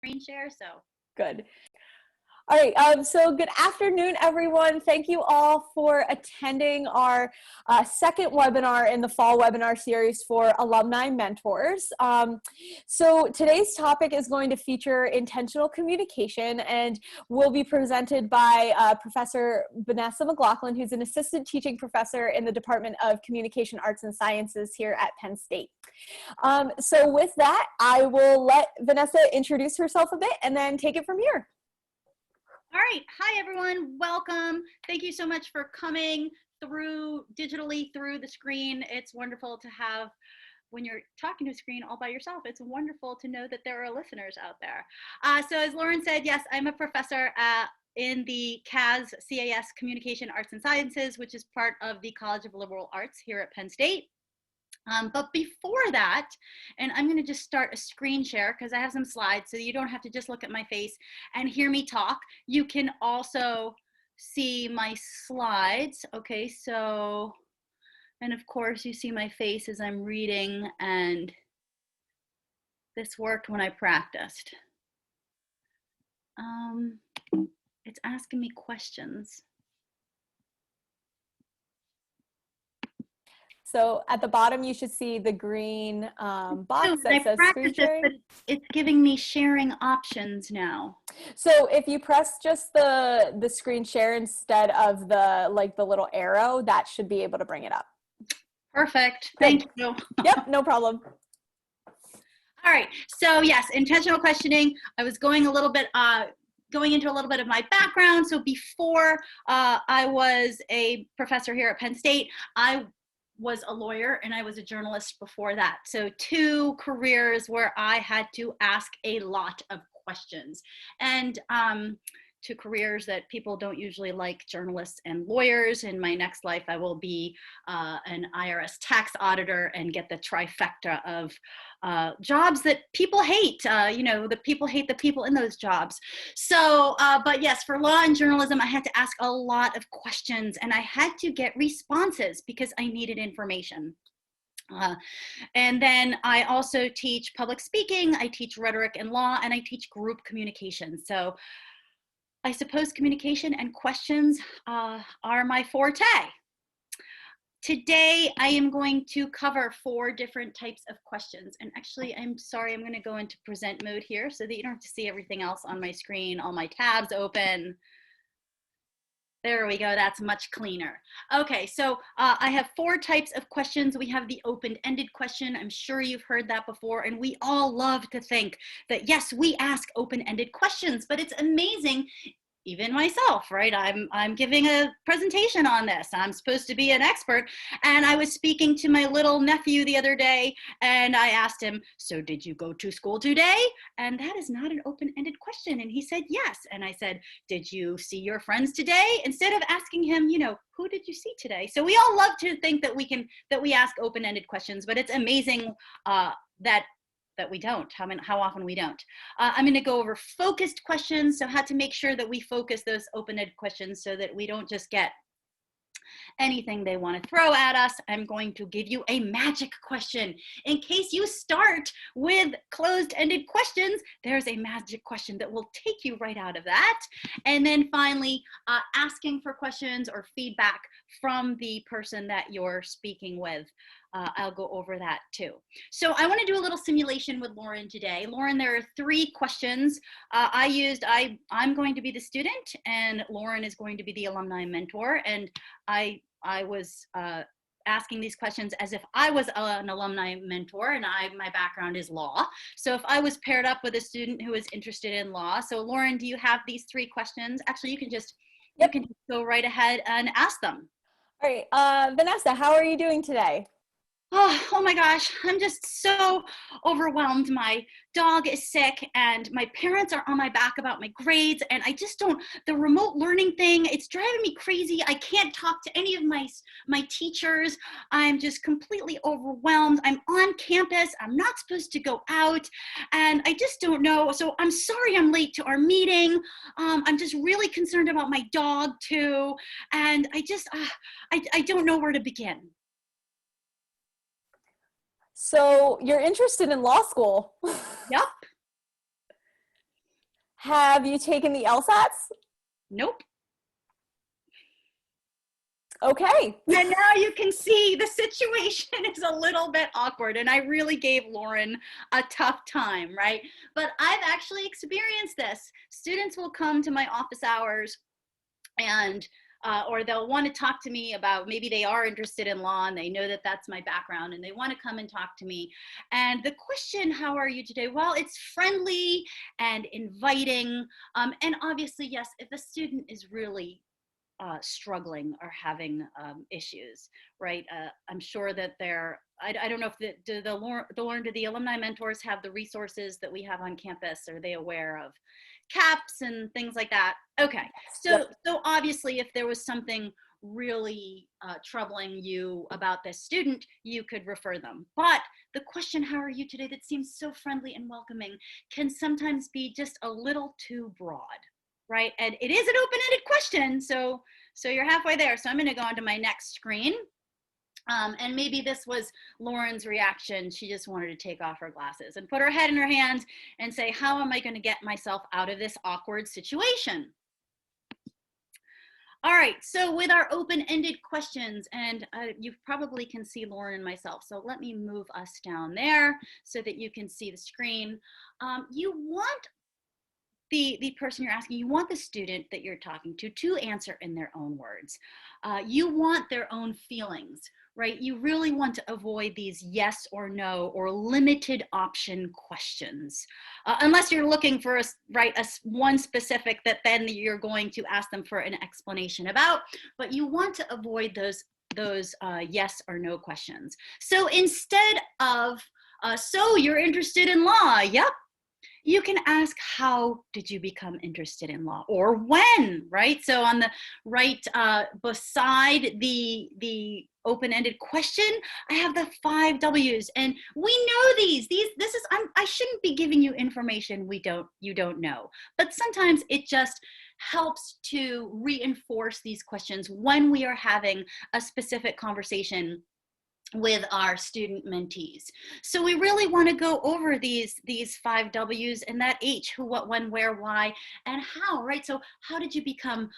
screen share, so. Good. All right, so good afternoon, everyone. Thank you all for attending our second webinar in the fall webinar series for alumni mentors. So today's topic is going to feature intentional communication and will be presented by Professor Vanessa McLaughlin, who's an assistant teaching professor in the Department of Communication Arts and Sciences here at Penn State. So with that, I will let Vanessa introduce herself a bit and then take it from here. All right. Hi, everyone. Welcome. Thank you so much for coming through digitally through the screen. It's wonderful to have, when you're talking to a screen all by yourself, it's wonderful to know that there are listeners out there. So as Lauren said, yes, I'm a professor in the CAS Communication Arts and Sciences, which is part of the College of Liberal Arts here at Penn State. But before that, and I'm going to just start a screen share because I have some slides so you don't have to just look at my face and hear me talk. You can also see my slides. Okay, so, and of course you see my face as I'm reading, and this worked when I practiced. It's asking me questions. So at the bottom, you should see the green box that says screen sharing. But it's giving me sharing options now. So if you press just the screen share instead of the little arrow, that should be able to bring it up. Perfect. Thank you. Yep, no problem. All right. So yes, intentional questioning. I was going into a little bit of my background. So before I was a professor here at Penn State, I was a lawyer and I was a journalist before that. So two careers where I had to ask a lot of questions, and two careers that people don't usually like, journalists and lawyers. In my next life, I will be an IRS tax auditor and get the trifecta of jobs that people hate. The people hate the people in those jobs. So, but yes, for law and journalism, I had to ask a lot of questions and I had to get responses because I needed information. And then I also teach public speaking, I teach rhetoric and law, and I teach group communication. So I suppose communication and questions are my forte. Today, I am going to cover 4 different types of questions. And actually, I'm sorry, I'm going to go into present mode here so that you don't have to see everything else on my screen, all my tabs open. There we go, that's much cleaner. Okay, so I have 4 types of questions. We have the open-ended question. I'm sure you've heard that before, and we all love to think that, yes, we ask open-ended questions, but it's amazing. Even myself, right? I'm giving a presentation on this. I'm supposed to be an expert. And I was speaking to my little nephew the other day and I asked him, so did you go to school today? And that is not an open-ended question. And he said, yes. And I said, did you see your friends today? Instead of asking him, who did you see today? So we all love to think that we ask open-ended questions, but it's amazing that we don't, how often we don't. I'm going to go over focused questions, so how to make sure that we focus those open-ended questions so that we don't just get anything they want to throw at us. I'm going to give you a magic question. In case you start with closed-ended questions, there's a magic question that will take you right out of that. And then finally, asking for questions or feedback from the person that you're speaking with. I'll go over that too. So I want to do a little simulation with Lauren today. Lauren, there are 3 questions I'm going to be the student and Lauren is going to be the alumni mentor. And I was asking these questions as if I was an alumni mentor, and my background is law. So if I was paired up with a student who is interested in law. So Lauren, do you have these 3 questions? Actually, you can just go right ahead and ask them. All right, Vanessa, how are you doing today? Oh my gosh, I'm just so overwhelmed. My dog is sick and my parents are on my back about my grades, and I just the remote learning thing, it's driving me crazy. I can't talk to any of my teachers. I'm just completely overwhelmed. I'm on campus. I'm not supposed to go out and I just don't know. So I'm sorry I'm late to our meeting. I'm just really concerned about my dog too. And I don't know where to begin. So you're interested in law school? Yep. Have you taken the LSATs? Nope. Okay. And now you can see the situation is a little bit awkward, and I really gave Lauren a tough time, right? But I've actually experienced this. Students will come to my office hours and or they'll want to talk to me about, maybe they are interested in law and they know that that's my background and they want to come and talk to me. And the question, how are you today? Well, it's friendly and inviting. And obviously, yes, if a student is really struggling or having issues, right? I'm sure that I don't know if do the alumni mentors have the resources that we have on campus? Are they aware of CAPS and things like that? Okay, so obviously if there was something really troubling you about this student, you could refer them. But the question, how are you today, that seems so friendly and welcoming, can sometimes be just a little too broad, right? And it is an open-ended question, so you're halfway there. So I'm going to go on to my next screen. And maybe this was Lauren's reaction. She just wanted to take off her glasses and put her head in her hands and say, how am I going to get myself out of this awkward situation? All right, so with our open-ended questions, and you probably can see Lauren and myself, so let me move us down there so that you can see the screen. You want the person you're asking, you want the student that you're talking to answer in their own words. You want their own feelings, right? You really want to avoid these yes or no or limited option questions, unless you're looking for one specific that then you're going to ask them for an explanation about. But you want to avoid those yes or no questions. So instead of, so you're interested in law? Yep. You can ask, how did you become interested in law, or when, right? So on the right beside the open-ended question, I have the 5 W's, and we know these. This is, I shouldn't be giving you information you don't know, but sometimes it just helps to reinforce these questions when we are having a specific conversation with our student mentees. So we really want to go over these 5 W's and that H: who, what, when, where, why, and how, right? So how did you become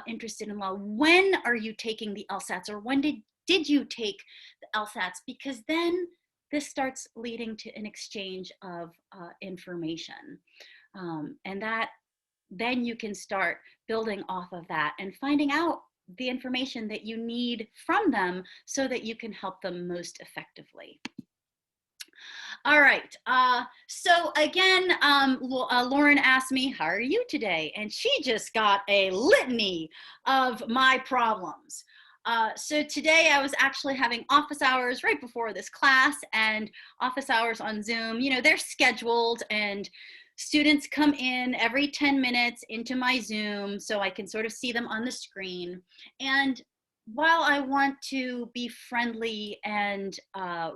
interested in law? When are you taking the LSATs, or when did you take the LSATs? Because then this starts leading to an exchange of information. And that then you can start building off of that and finding out the information that you need from them so that you can help them most effectively. All right, so again, Lauren asked me, how are you today? And she just got a litany of my problems. So today I was actually having office hours right before this class, and office hours on Zoom, you know, they're scheduled, and students come in every 10 minutes into my Zoom so I can sort of see them on the screen. And while I want to be friendly and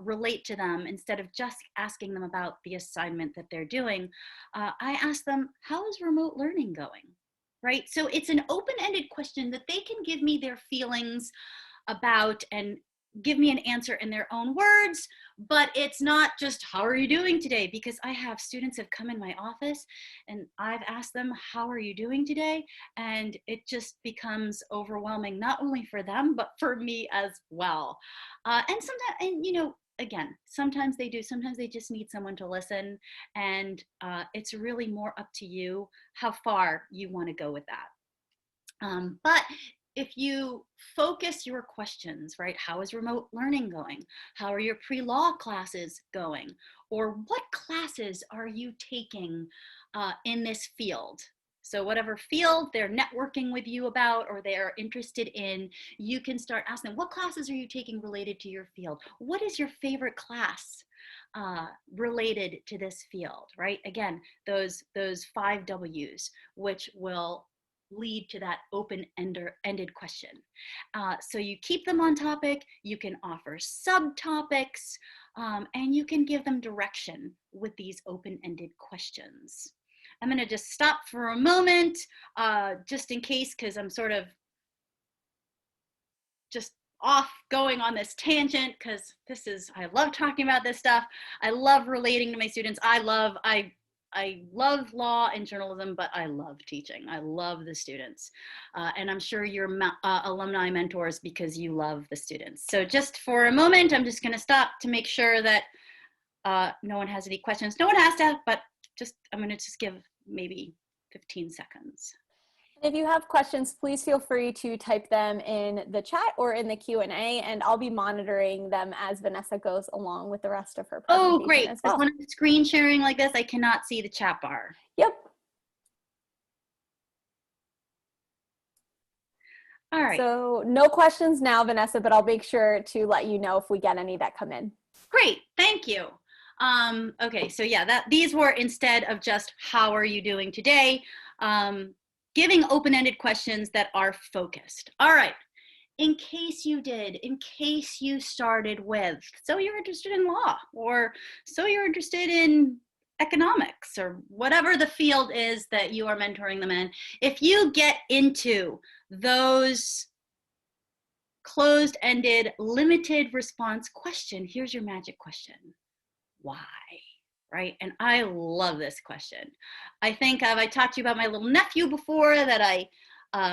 relate to them instead of just asking them about the assignment that they're doing, I ask them, how is remote learning going? Right? So it's an open-ended question that they can give me their feelings about and give me an answer in their own words, but it's not just, how are you doing today? Because I have students have come in my office and I've asked them, how are you doing today? And it just becomes overwhelming, not only for them, but for me as well. And sometimes, and you know, again, sometimes they do, sometimes they just need someone to listen. And it's really more up to you how far you want to go with that. But if you focus your questions, right? How is remote learning going? How are your pre-law classes going? Or what classes are you taking in this field? So whatever field they're networking with you about or they're interested in, you can start asking them, what classes are you taking related to your field? What is your favorite class related to this field, right? Again, those 5 W's, which will lead to that open-ended question. So you keep them on topic, you can offer subtopics, and you can give them direction with these open-ended questions. I'm gonna just stop for a moment, just in case, because I'm sort of just off going on this tangent, because I love talking about this stuff. I love relating to my students. I I love law and journalism, but I love teaching. I love the students. And I'm sure you're alumni mentors because you love the students. So just for a moment, I'm just going to stop to make sure that no one has any questions. No one has to, but I'm going to just give maybe 15 seconds. If you have questions, please feel free to type them in the chat or in the Q&A, and I'll be monitoring them as Vanessa goes along with the rest of her presentation. Oh, great. As well. When I'm screen sharing like this, I cannot see the chat bar. Yep. All right. So no questions now, Vanessa, but I'll make sure to let you know if we get any that come in. Great. Thank you. Okay, so yeah, these were, instead of just how are you doing today, giving open-ended questions that are focused. All right, in case you started with, so you're interested in law, or so you're interested in economics, or whatever the field is that you are mentoring them in, if you get into those closed-ended, limited response question, here's your magic question. Why? Right? And I love this question. I think I talked to you about my little nephew before that I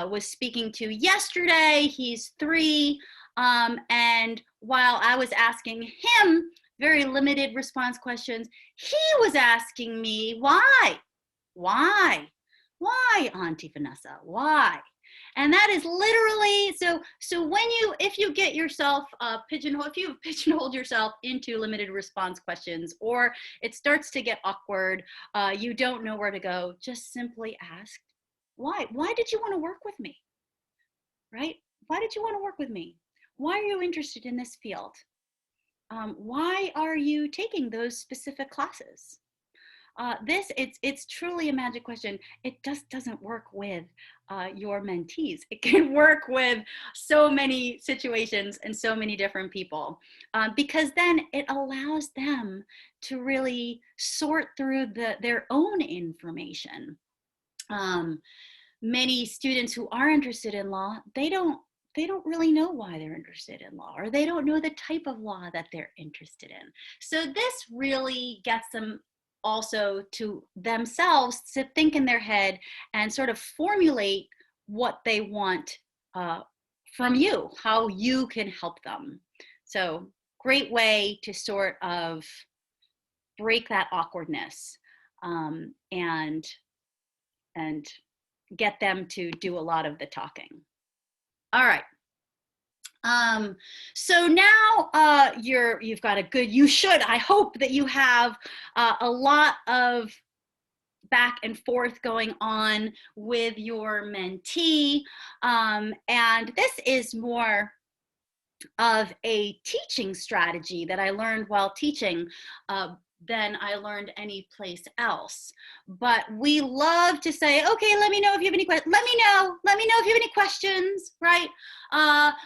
was speaking to yesterday. He's 3. And while I was asking him very limited response questions, he was asking me, why? Why? Why, Auntie Vanessa? Why? And that is literally, so when if you get yourself if you pigeonholed yourself into limited response questions, or it starts to get awkward, you don't know where to go, just simply ask, why? Why did you want to work with me? Right? Why did you want to work with me? Why are you interested in this field? Why are you taking those specific classes? It's truly a magic question. It just doesn't work with your mentees. It can work with so many situations and so many different people, because then it allows them to really sort through their own information. Many students who are interested in law, they don't really know why they're interested in law, or they don't know the type of law that they're interested in. So this really gets them also to themselves to think in their head and sort of formulate what they want from you, how you can help them. So great way to sort of break that awkwardness, and get them to do a lot of the talking. All right. So now you've got I hope that you have a lot of back and forth going on with your mentee. And this is more of a teaching strategy that I learned while teaching than I learned any place else. But we love to say, okay, let me know if you have any questions. Let me know if you have any questions, right?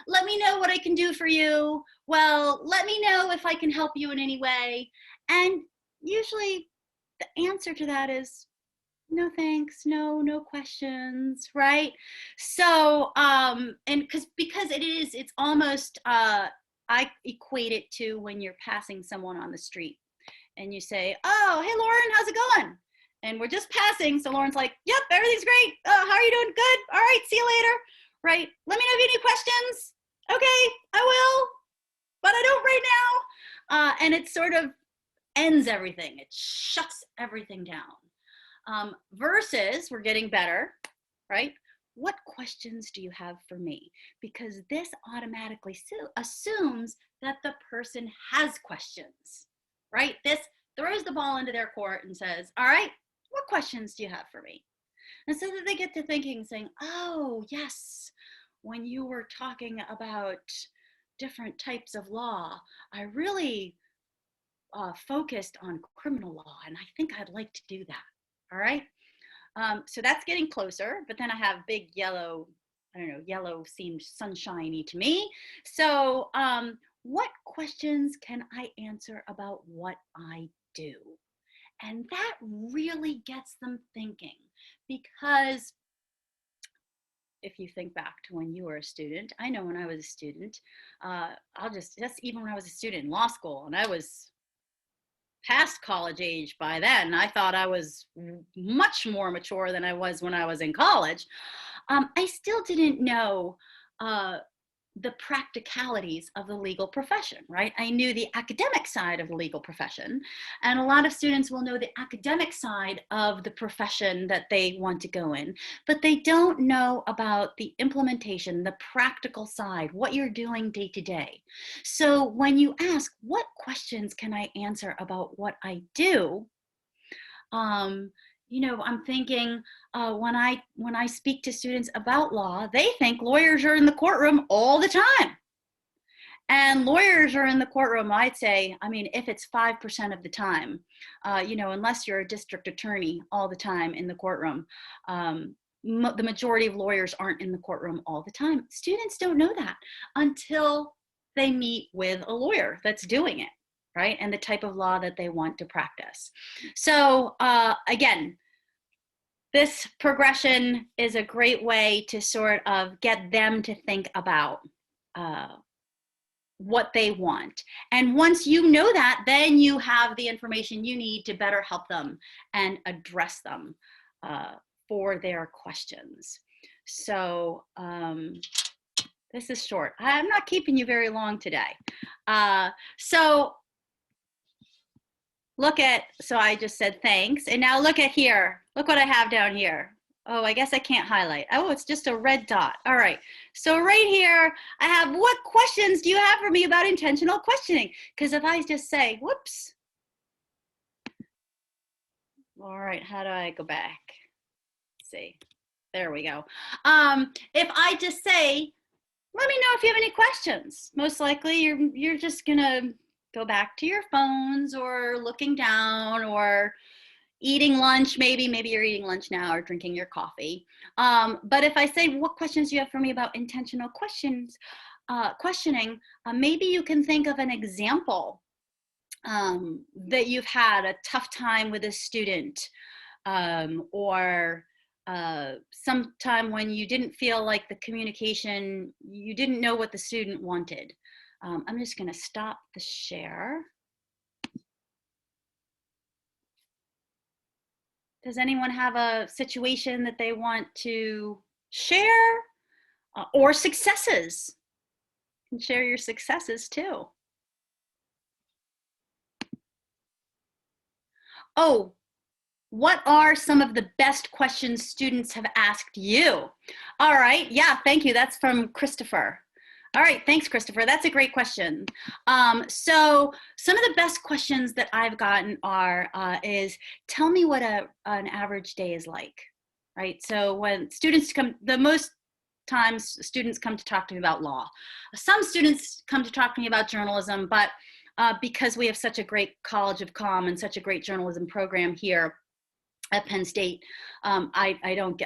Let me know what I can do for you. Well, let me know if I can help you in any way. And usually the answer to that is no thanks, no questions, right? So and because it's almost I equate it to when you're passing someone on the street and you say, oh, hey Lauren, how's it going? And we're just passing, so Lauren's like, yep, everything's great. How are you doing? Good. All right, see you later. Right? Let me know if you have any questions. Okay, I will, but I don't right now. And it sort of ends everything. It shuts everything down. Versus, we're getting better, right? What questions do you have for me? Because this automatically assumes that the person has questions, right? This throws the ball into their court and says, all right, what questions do you have for me? And so that they get to thinking, saying, oh, yes, when you were talking about different types of law, I really focused on criminal law, and I think I'd like to do that. All right. So that's getting closer, but then I have big yellow, I don't know, yellow seemed sunshiny to me. So what questions can I answer about what I do? And that really gets them thinking, because if you think back to when you were a student, I know when I was a student, I'll just even when I was a student in law school, and I was past college age by then. I thought I was much more mature than I was when I was in college. I still didn't know the practicalities of the legal profession, right? I knew the academic side of the legal profession, and a lot of students will know the academic side of the profession that they want to go in, but they don't know about the implementation, the practical side, what you're doing day to day. So when you ask, what questions can I answer about what I do? I'm thinking when I speak to students about law, they think lawyers are in the courtroom all the time. And lawyers are in the courtroom, I'd say, I mean, if it's 5% of the time, unless you're a district attorney all the time in the courtroom, the majority of lawyers aren't in the courtroom all the time. Students don't know that until they meet with a lawyer that's doing it, right? And the type of law that they want to practice. So again, this progression is a great way to sort of get them to think about what they want. And once you know that, then you have the information you need to better help them and address them for their questions. So this is short. I'm not keeping you very long today. So I just said thanks. And now look at here. Look what I have down here. Oh, I guess I can't highlight. Oh, it's just a red dot. All right. So right here, I have, what questions do you have for me about intentional questioning? Because if I just say, whoops. All right, how do I go back? Let's see. There we go. If I just say, let me know if you have any questions. Most likely you're just gonna go back to your phones or looking down or eating lunch, maybe you're eating lunch now or drinking your coffee. But if I say, what questions do you have for me about intentional questioning, maybe you can think of an example that you've had a tough time with a student, or sometime when you didn't feel like the communication, you didn't know what the student wanted. I'm just gonna stop the share. Does anyone have a situation that they want to share, or successes? You can share your successes too. Oh, what are some of the best questions students have asked you? All right, yeah, thank you. That's from Christopher. All right, thanks, Christopher. That's a great question. So some of the best questions that I've gotten is, tell me what an average day is like, right? So when students come, the most times students come to talk to me about law. Some students come to talk to me about journalism, but because we have such a great College of Comm and such a great journalism program here at Penn State, I don't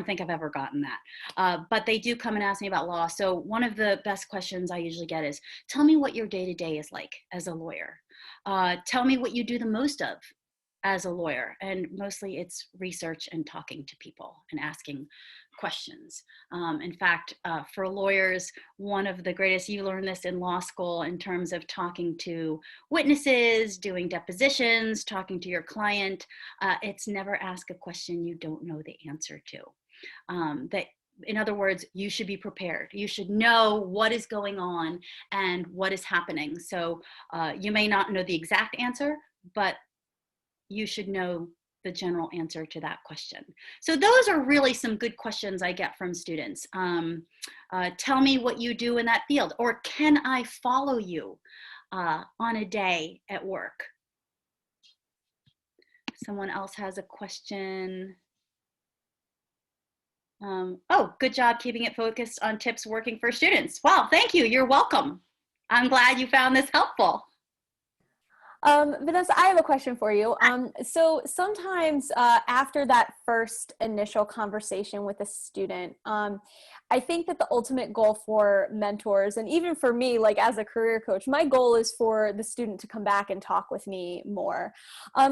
think I've ever gotten that. But they do come and ask me about law. So one of the best questions I usually get is, tell me what your day-to-day is like as a lawyer. Tell me what you do the most of as a lawyer. And mostly it's research and talking to people and asking questions. In fact, for lawyers, one of the greatest, you learn this in law school in terms of talking to witnesses, doing depositions, talking to your client, it's never ask a question you don't know the answer to. In other words, you should be prepared. You should know what is going on and what is happening. So you may not know the exact answer, but you should know the general answer to that question. So those are really some good questions I get from students. Tell me what you do in that field, or can I follow you on a day at work? Someone else has a question. Oh, good job keeping it focused on tips working for students. Wow, thank you, you're welcome. I'm glad you found this helpful. Vanessa, I have a question for you. So sometimes after that first initial conversation with a student, I think that the ultimate goal for mentors, and even for me, like as a career coach, my goal is for the student to come back and talk with me more.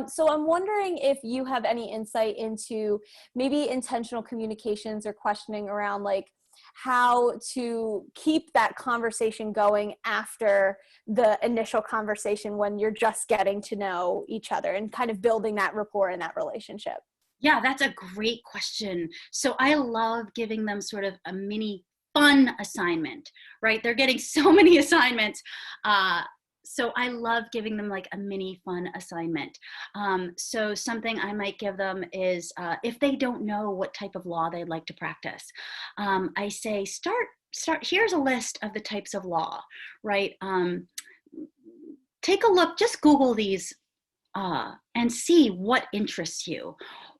So I'm wondering if you have any insight into maybe intentional communications or questioning around, like, how to keep that conversation going after the initial conversation when you're just getting to know each other and kind of building that rapport in that relationship? Yeah, that's a great question. So I love giving them sort of a mini fun assignment, right? They're getting so many assignments. So I love giving them like a mini fun assignment. So something I might give them is if they don't know what type of law they'd like to practice, I say, start, here's a list of the types of law, right? Take a look, just Google these and see what interests you.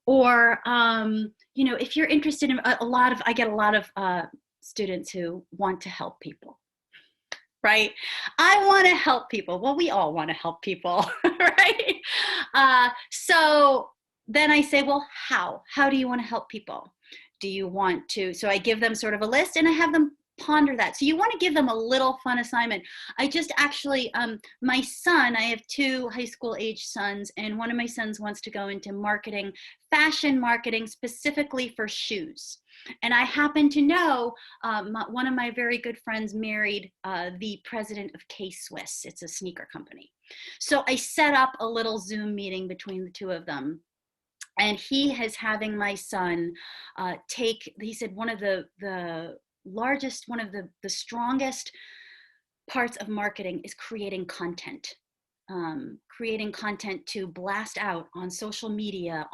Or, you know, if you're interested in I get a lot of students who want to help people, right? I want to help people. Well, we all want to help people, right? So then I say, well, how? How do you want to help people? Do you want to? So I give them sort of a list and I have them ponder that. So you want to give them a little fun assignment. I just actually, my son, I have 2 high school age sons, and one of my sons wants to go into marketing, fashion marketing, specifically for shoes. And I happen to know one of my very good friends married the president of K-Swiss. It's a sneaker company. So I set up a little Zoom meeting between the 2 of them. And he is having my son he said one of the largest, one of the strongest parts of marketing is creating content. Creating content to blast out on social media,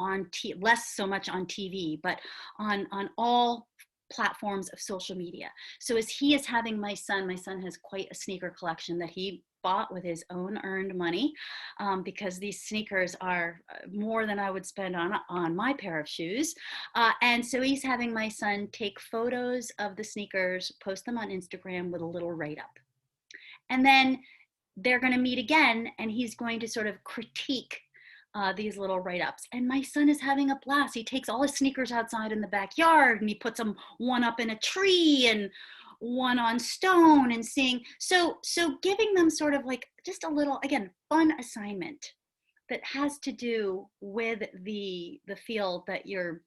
less so much on TV, but on all platforms of social media. So as he is having my son has quite a sneaker collection that he bought with his own earned money, because these sneakers are more than I would spend on my pair of shoes. And so he's having my son take photos of the sneakers, post them on Instagram with a little write-up. And then they're going to meet again, and he's going to sort of critique these little write-ups. And my son is having a blast. He takes all his sneakers outside in the backyard, and he puts them one up in a tree and one on stone, and seeing. So giving them sort of like just a little, again, fun assignment that has to do with the field that you're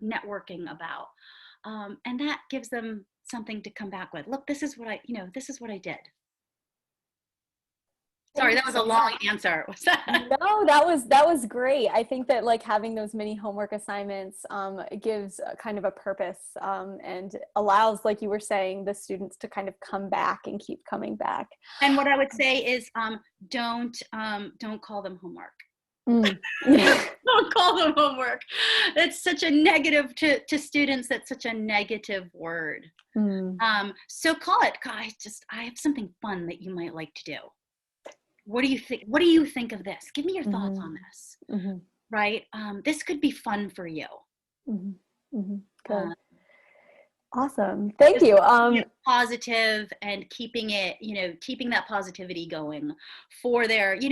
networking about. And that gives them something to come back with. Look, this is what I did. Sorry, that was a long answer. What's that? No, that was great. I think that like having those mini homework assignments gives kind of a purpose and allows, like you were saying, the students to kind of come back and keep coming back. And what I would say is don't call them homework. Don't call them homework. That's such a negative to students. That's such a negative word. So call it, I have something fun that you might like to do. What do you think? What do you think of this? Give me your thoughts on this. Right? This could be fun for you. Good. Awesome. Thank you. Positive and keeping that positivity going for their, and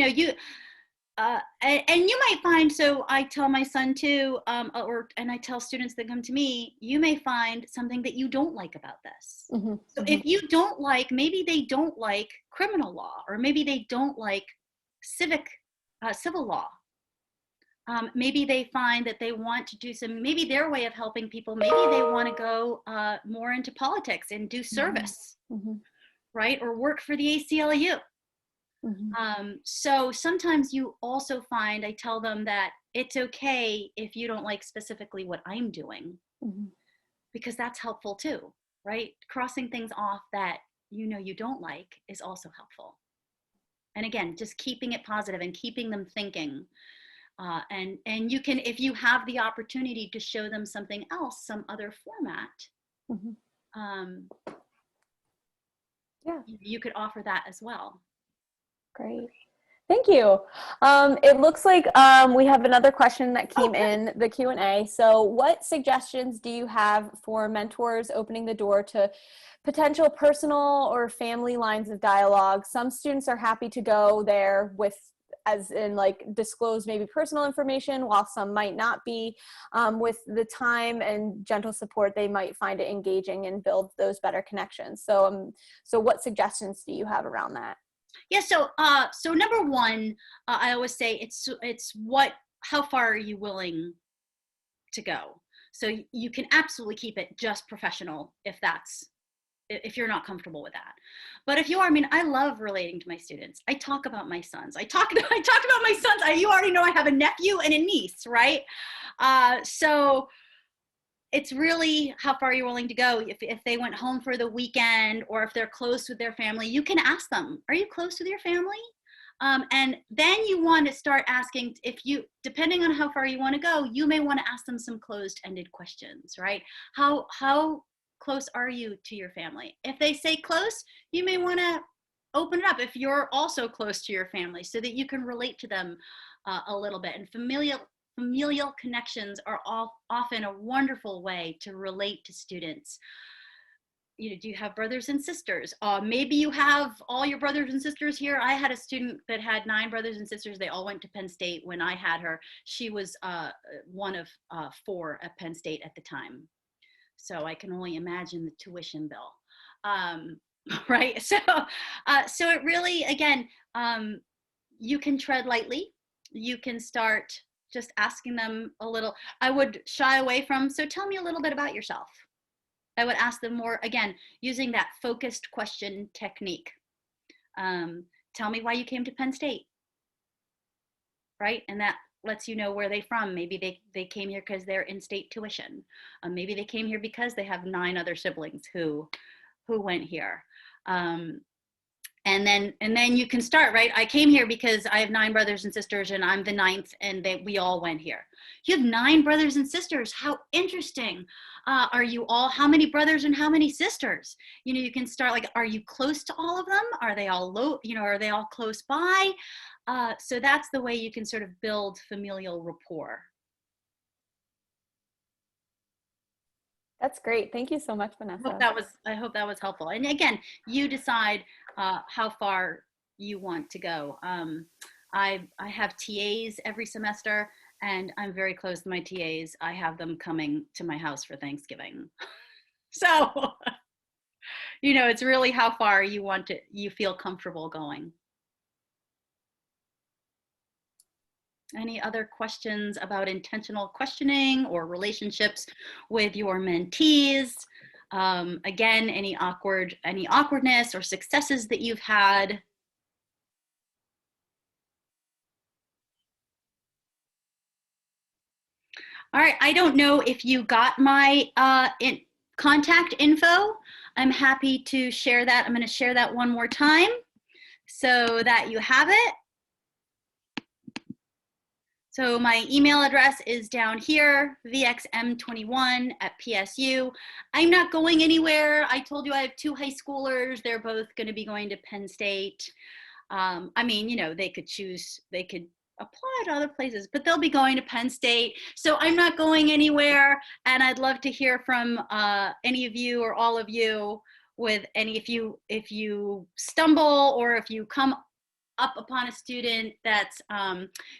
you might find, so I tell my son too, and I tell students that come to me, you may find something that you don't like about this. So if you don't like, maybe they don't like criminal law, or maybe they don't like civil law. Maybe they find that they want to do maybe their way of helping people, maybe they want to go more into politics and do service, right? Or work for the ACLU. So sometimes you also find, I tell them that it's okay if you don't like specifically what I'm doing, because that's helpful too, right? Crossing things off that you don't like is also helpful. And again, just keeping it positive and keeping them thinking. And you can, if you have the opportunity to show them something else, some other format, you could offer that as well. Great. Thank you. It looks like we have another question that came in the Q&A. So what suggestions do you have for mentors opening the door to potential personal or family lines of dialogue? Some students are happy to go there with, as in like disclose maybe personal information, while some might not be. With the time and gentle support, they might find it engaging and build those better connections. So what suggestions do you have around that? Yeah, so number one, I always say it's how far are you willing to go? So you can absolutely keep it just professional if you're not comfortable with that. But if you are, I mean, I love relating to my students. I talk about my sons. I talk about my sons. You already know I have a nephew and a niece, right? So it's really how far you're willing to go. If they went home for the weekend, or if they're close with their family, you can ask them, are you close with your family? And then you want to start asking, depending on how far you want to go, you may want to ask them some closed-ended questions, right? How close are you to your family? If they say close, you may want to open it up if you're also close to your family, so that you can relate to them a little bit. And familial connections are often a wonderful way to relate to students. Do you have brothers and sisters? Maybe you have all your brothers and sisters here. I had a student that had 9 brothers and sisters. They all went to Penn State when I had her. She was one of 4 at Penn State at the time. So I can only imagine the tuition bill. Right? So it really, again, you can tread lightly. You can start just asking them a little. I would shy away from, so tell me a little bit about yourself. I would ask them more, again, using that focused question technique. Tell me why you came to Penn State, right? And that lets you know where they're from. Maybe they came here because they're in-state tuition. Maybe they came here because they have 9 other siblings who went here. And then you can start, right? I came here because I have 9 brothers and sisters, and I'm the 9th, and we all went here. You have 9 brothers and sisters. How interesting. Are you all, how many brothers and how many sisters? You can start like, are you close to all of them? Are they all low, are they all close by? So that's the way you can sort of build familial rapport. That's great. Thank you so much, Vanessa. I hope that was helpful. And again, you decide how far you want to go. I have TAs every semester, and I'm very close to my TAs. I have them coming to my house for Thanksgiving. So, it's really how far you feel comfortable going. Any other questions about intentional questioning or relationships with your mentees? Again, any awkwardness or successes that you've had? All right, I don't know if you got my contact info. I'm happy to share that. I'm going to share that one more time so that you have it. So my email address is down here, vxm21@psu. I'm not going anywhere. I told you I have 2 high schoolers. They're both going to be going to Penn State. I mean, they could apply to other places, but they'll be going to Penn State. So I'm not going anywhere, and I'd love to hear from any of you or all of you with if you stumble, or if you come up upon a student that's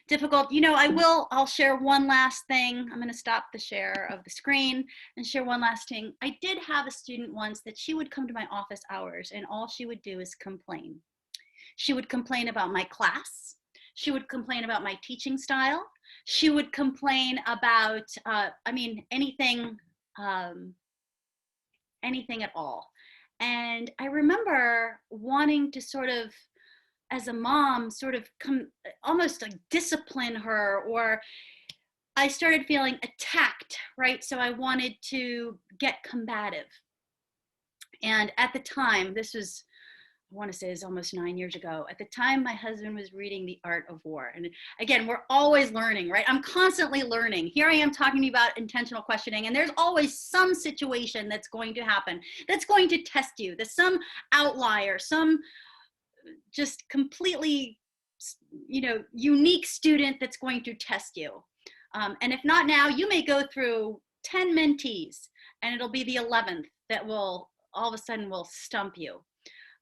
difficult. I'll share one last thing. I'm going to stop the share of the screen and share one last thing. I did have a student once that she would come to my office hours, and all she would do is complain. She would complain about my class. She would complain about my teaching style. She would complain about, anything at all. And I remember wanting to sort of, as a mom, sort of almost like discipline her, or I started feeling attacked, right? So I wanted to get combative. And at the time, this was, I want to say, it's almost 9 years ago. At the time, my husband was reading The Art of War. And again, we're always learning, right? I'm constantly learning. Here I am talking to you about intentional questioning, and there's always some situation that's going to happen, that's going to test you. There's some outlier, some just completely, unique student that's going to test you. And if not now, you may go through 10 mentees, and it'll be the 11th that will all of a sudden will stump you.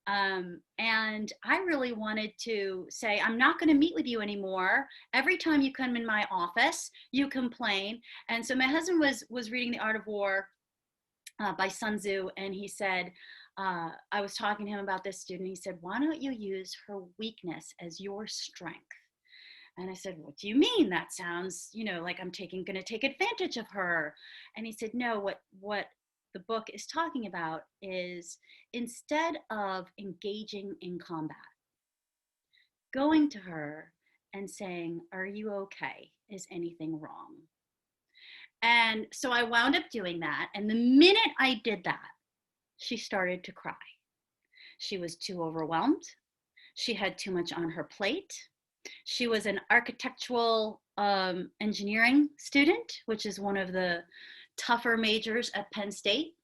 And I really wanted to say, I'm not going to meet with you anymore. Every time you come in my office, you complain. And so my husband was reading The Art of War by Sun Tzu, and he said, I was talking to him about this student. He said, why don't you use her weakness as your strength? And I said, what do you mean? That sounds, like I'm going to take advantage of her. And he said, no, what the book is talking about is, instead of engaging in combat, going to her and saying, are you okay? Is anything wrong? And so I wound up doing that. And the minute I did that, she started to cry. She was too overwhelmed. She had too much on her plate. She was an architectural engineering student, which is one of the tougher majors at Penn State.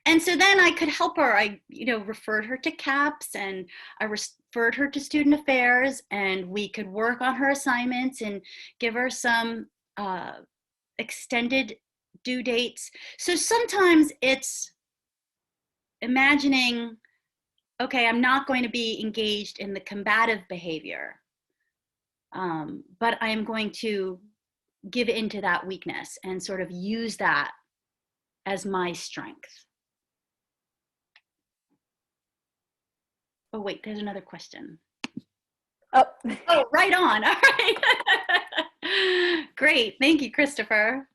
And so then I could help her. I, referred her to CAPS, and I referred her to student affairs, and we could work on her assignments and give her some extended due dates. So sometimes it's imagining, okay, I'm not going to be engaged in the combative behavior, but I am going to give into that weakness and sort of use that as my strength. Oh, wait, there's another question. Oh, right on. All right. Great. Thank you, Christopher.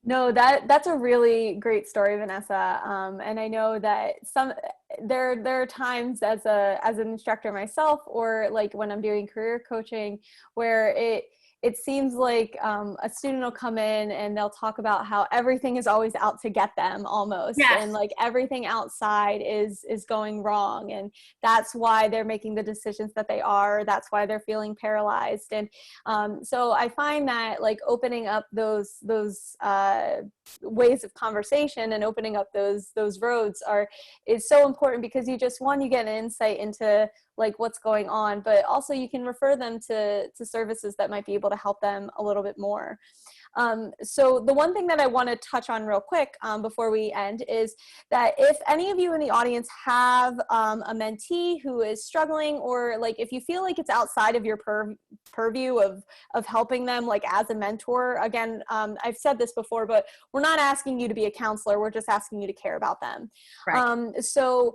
No, that's a really great story, Vanessa. And I know that there are times as an instructor myself, or like when I'm doing career coaching, where it seems like a student will come in and they'll talk about how everything is always out to get them almost. Yes. And like everything outside is going wrong. And that's why they're making the decisions that they are. That's why they're feeling paralyzed. And so I find that like opening up those ways of conversation and opening up those roads is so important, because you get an insight into like what's going on, but also you can refer them to services that might be able to help them a little bit more. So the one thing that I want to touch on real quick before we end is that if any of you in the audience have a mentee who is struggling, or like if you feel like it's outside of your purview of helping them like as a mentor, again, I've said this before, but we're not asking you to be a counselor. We're just asking you to care about them. Right. So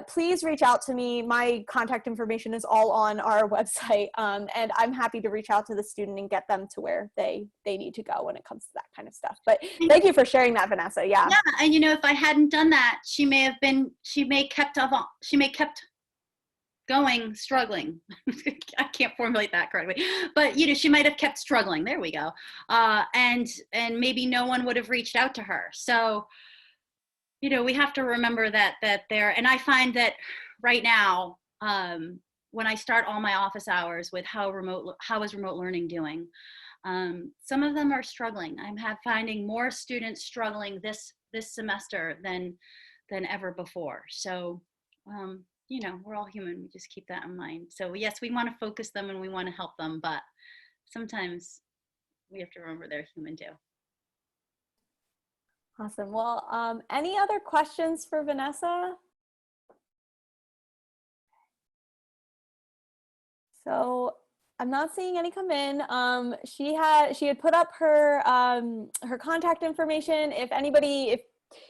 please reach out to me. My contact information is all on our website, and I'm happy to reach out to the student and get them to where they need to go when it comes to that kind of stuff. But thank you for sharing that, Vanessa. Yeah. Yeah, and if I hadn't done that, she may kept going, struggling. I can't formulate that correctly, but she might have kept struggling. There we go. And maybe no one would have reached out to her. So, we have to remember that there, and I find that right now, when I start all my office hours with how is remote learning doing, some of them are struggling. I'm finding more students struggling this semester than ever before. So, we're all human. We just keep that in mind. So yes, we want to focus them and we want to help them, but sometimes we have to remember they're human too. Awesome. Well, any other questions for Vanessa? So I'm not seeing any come in. She had put up her contact information. If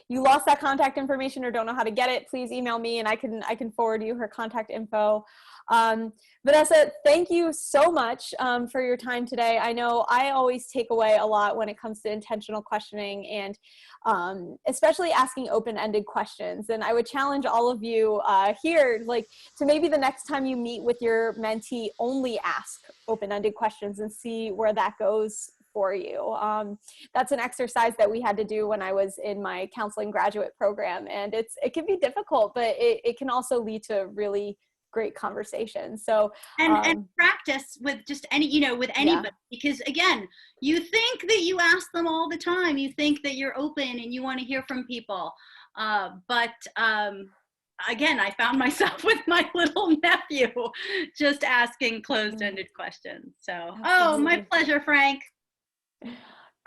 you lost that contact information or don't know how to get it, please email me and I can forward you her contact info. Vanessa, thank you so much for your time today. I know I always take away a lot when it comes to intentional questioning, and especially asking open-ended questions. And I would challenge all of you here, like, to maybe the next time you meet with your mentee, only ask open-ended questions and see where that goes for you. That's an exercise that we had to do when I was in my counseling graduate program, and it can be difficult, but it can also lead to really great conversation. So and practice with just with anybody, because again, you think that you ask them all the time, you think that you're open and you want to hear from people, but again, I found myself with my little nephew just asking closed-ended questions. So, oh, my pleasure, Frank.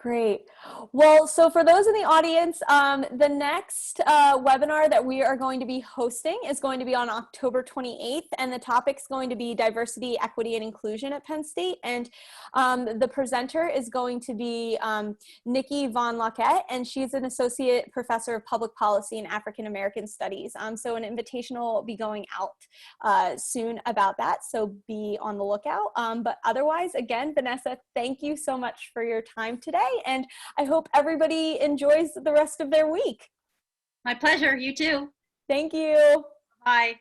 Great. Well, so for those in the audience, the next webinar that we are going to be hosting is going to be on October 28th, and the topic's going to be diversity, equity, and inclusion at Penn State. And the presenter is going to be Nikki Von Lockett, and she's an associate professor of public policy and African American studies. So an invitation will be going out soon about that, so be on the lookout. But otherwise, again, Vanessa, thank you so much for your time today. And I hope everybody enjoys the rest of their week. My pleasure. You too. Thank you. Bye.